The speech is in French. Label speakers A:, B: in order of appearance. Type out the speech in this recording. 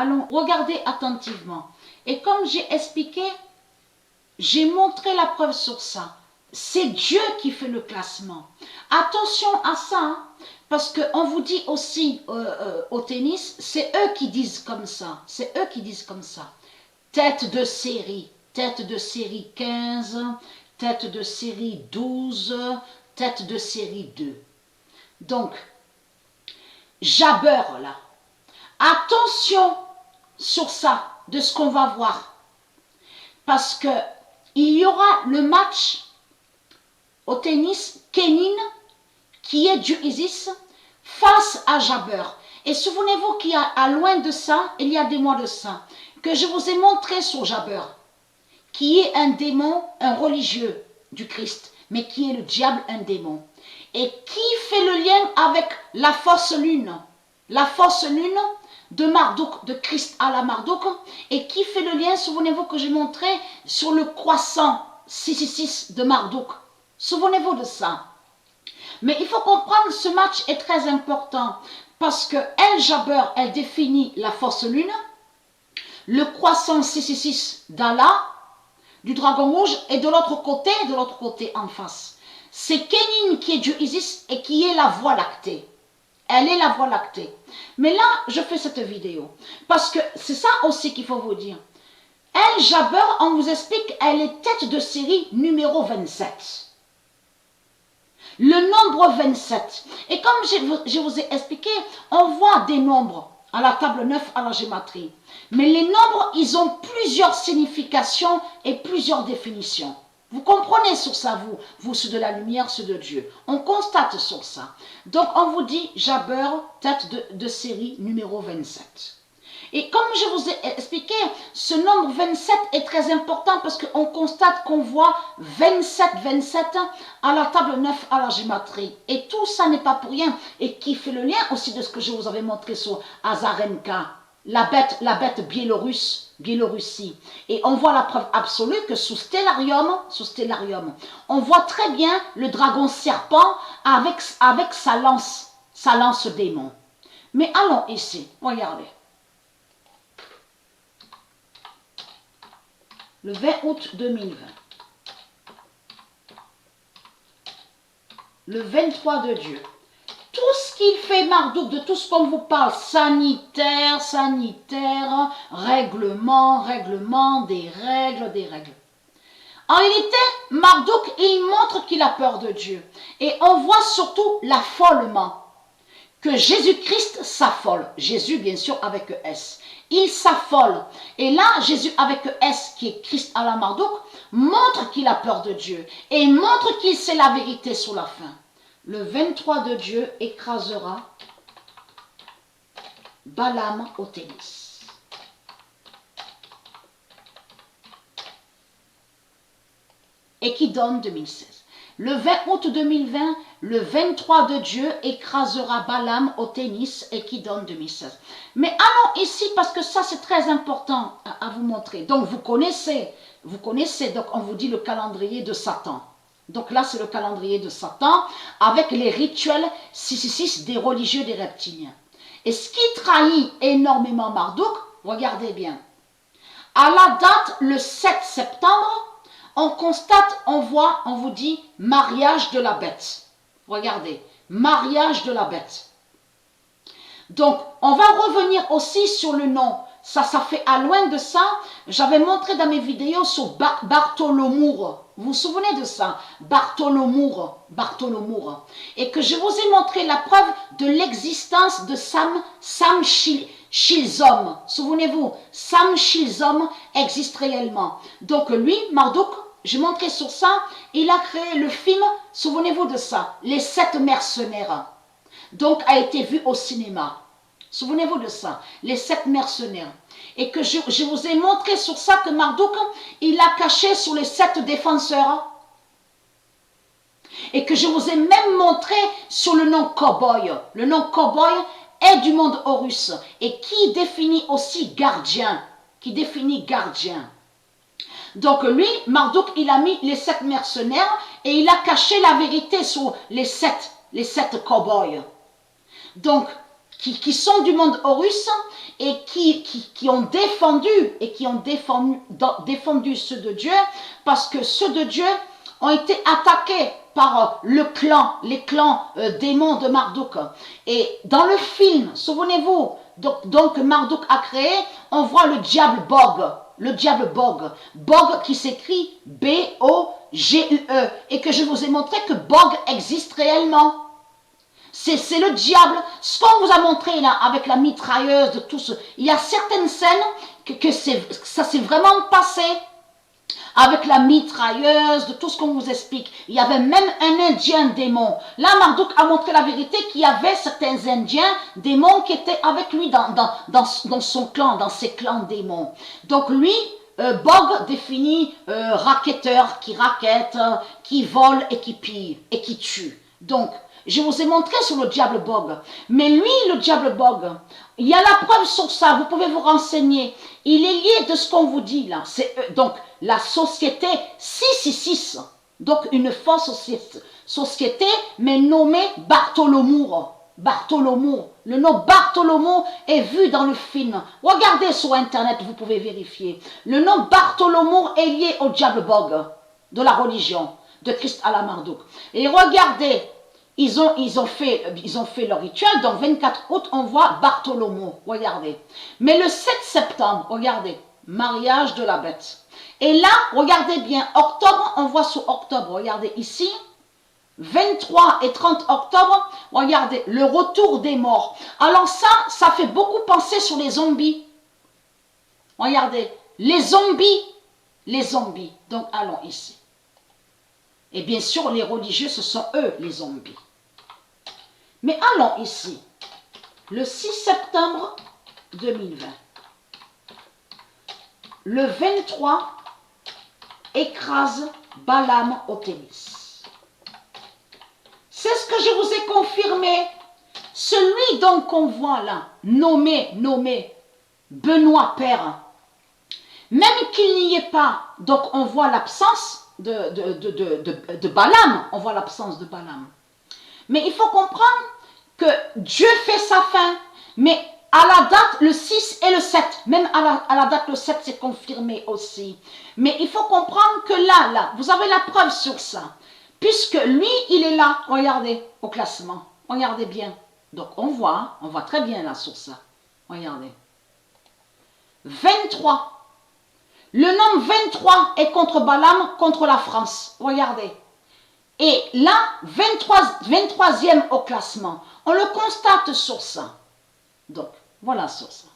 A: Allons regarder attentivement. Et comme j'ai expliqué, j'ai montré la preuve sur ça. C'est Dieu qui fait le classement. Attention à ça, hein, parce qu'on vous dit aussi au tennis, c'est eux qui disent comme ça. C'est eux qui disent comme ça. Tête de série 15, tête de série 12, tête de série 2. Donc, Jabber là. Attention sur ça, de ce qu'on va voir. Parce que il y aura le match au tennis, Kenin, qui est du Isis, face à Jabber. Et souvenez-vous qu'il y a, à loin de ça, il y a des mois de ça, que je vous ai montré sur Jabber, qui est un démon, un religieux du Christ, mais qui est le diable, un démon. Et qui fait le lien avec la fausse lune de Marduk, de Christ à la Marduk, et qui fait le lien, souvenez-vous que j'ai montré sur le croissant 666 de Marduk. Souvenez-vous de ça. Mais il faut comprendre, ce match est très important, parce que El Jabber, elle définit la fausse lune, le croissant 666 d'Allah, du dragon rouge, et de l'autre côté en face. C'est Kenin qui est du Isis et qui est la voie lactée. Elle est la voie lactée. Mais là, je fais cette vidéo. Parce que c'est ça aussi qu'il faut vous dire. El Jabber, on vous explique, elle est tête de série numéro 27. Le nombre 27. Et comme je vous ai expliqué, on voit des nombres à la table 9 à la gématrie. Mais les nombres, ils ont plusieurs significations et plusieurs définitions. Vous comprenez sur ça, vous ceux de la lumière, ceux de Dieu. On constate sur ça. Donc, on vous dit Jabber, tête de série numéro 27. Et comme je vous ai expliqué, ce nombre 27 est très important parce qu'on constate qu'on voit 27 à la table 9 à la gématrie. Et tout ça n'est pas pour rien. Et qui fait le lien aussi de ce que je vous avais montré sur Azarenka, la bête Biélorussie. Et on voit la preuve absolue que sous Stellarium, on voit très bien le dragon serpent avec sa lance démon. Mais allons ici, regardez. Le 20 août 2020. Le 23 de Dieu. Tout ce qu'il fait Marduk, de tout ce qu'on vous parle, sanitaire, règlement, des règles. En réalité, Marduk, il montre qu'il a peur de Dieu. Et on voit surtout l'affolement. Que Jésus-Christ s'affole. Jésus, bien sûr, avec S. Il s'affole. Et là, Jésus avec S, qui est Christ à la Marduk, montre qu'il a peur de Dieu. Et montre qu'il sait la vérité sur la fin. Le 23 de Dieu écrasera Balaam au tennis. Et qui donne 2016. Le 20 août 2020, le 23 de Dieu écrasera Balaam au tennis et qui donne 2016. Mais allons ici parce que ça c'est très important à vous montrer. Donc vous connaissez, donc on vous dit le calendrier de Satan. Donc là c'est le calendrier de Satan avec les rituels 666 des religieux des reptiliens. Et ce qui trahit énormément Marduk, regardez bien. À la date, le 7 septembre, on constate, on voit, on vous dit mariage de la bête. Regardez, mariage de la bête. Donc, on va revenir aussi sur le nom. Ça fait à loin de ça. J'avais montré dans mes vidéos sur Bartholomour. Vous vous souvenez de ça? Bartholomour. Et que je vous ai montré la preuve de l'existence de Sam Shilzom. Souvenez-vous, Sam Shilzom existe réellement. Donc lui, Marduk, j'ai montré sur ça, il a créé le film, souvenez-vous de ça, Les 7 mercenaires. Donc a été vu au cinéma. Souvenez-vous de ça, Les 7 mercenaires. Et que je vous ai montré sur ça que Marduk, il a caché sur les 7 défenseurs. Et que je vous ai même montré sur le nom Cowboy. Le nom Cowboy est du monde Horus et qui définit aussi gardien. Donc lui, Marduk, il a mis les 7 mercenaires et il a caché la vérité sur les 7 cowboys. Donc, qui sont du monde Horus et qui ont défendu défendu ceux de Dieu, parce que ceux de Dieu ont été attaqués par les clans démons de Marduk. Et dans le film, souvenez-vous, donc Marduk a créé, on voit le diable Bog, Bog qui s'écrit B-O-G-U-E, et que je vous ai montré que Bog existe réellement. C'est le diable. Ce qu'on vous a montré là, avec la mitrailleuse, de tout ce, il y a certaines scènes ça s'est vraiment passé. Avec la mitrailleuse, de tout ce qu'on vous explique. Il y avait même un Indien démon. Là, Marduk a montré la vérité qu'il y avait certains Indiens démons qui étaient avec lui dans son clan, dans ses clans démons. Donc lui, Bog définit racketteur, qui rackette, qui vole et qui pille et qui tue. Donc, je vous ai montré sur le diable Bog. Mais lui, le diable Bog, il y a la preuve sur ça, vous pouvez vous renseigner. Il est lié de ce qu'on vous dit là. C'est donc la société 666. Donc une fausse société, mais nommée Bartholomew. Le nom Bartholomew est vu dans le film. Regardez sur internet, vous pouvez vérifier. Le nom Bartholomew est lié au diable Bog de la religion de Christ à la Marduk. Et regardez, ils ont fait leur rituel. Donc 24 août, on voit Bartholomew. Regardez. Mais le 7 septembre, regardez, mariage de la bête. Et là, regardez bien, octobre, on voit sur octobre, regardez ici, 23 et 30 octobre, regardez, le retour des morts. Alors ça fait beaucoup penser sur les zombies. Regardez, les zombies. Donc allons ici. Et bien sûr, les religieux, ce sont eux, les zombies. Mais allons ici, le 6 septembre 2020, le 23, écrase Balaam au tennis. C'est ce que je vous ai confirmé. Celui donc qu'on voit là, nommé Benoît Père, même qu'il n'y ait pas, donc on voit l'absence de Balaam, on voit l'absence de Balaam. Mais il faut comprendre que Dieu fait sa fin, mais à la date, le 6 et le 7, même à la date, le 7, c'est confirmé aussi. Mais il faut comprendre que là, vous avez la preuve sur ça. Puisque lui, il est là, regardez, au classement. Regardez bien. Donc, on voit très bien là sur ça. Regardez. 23. Le nom 23 est contre Balaam, contre la France. Regardez. Et là, 23e au classement. On le constate sur ça. Donc, voilà sur ça.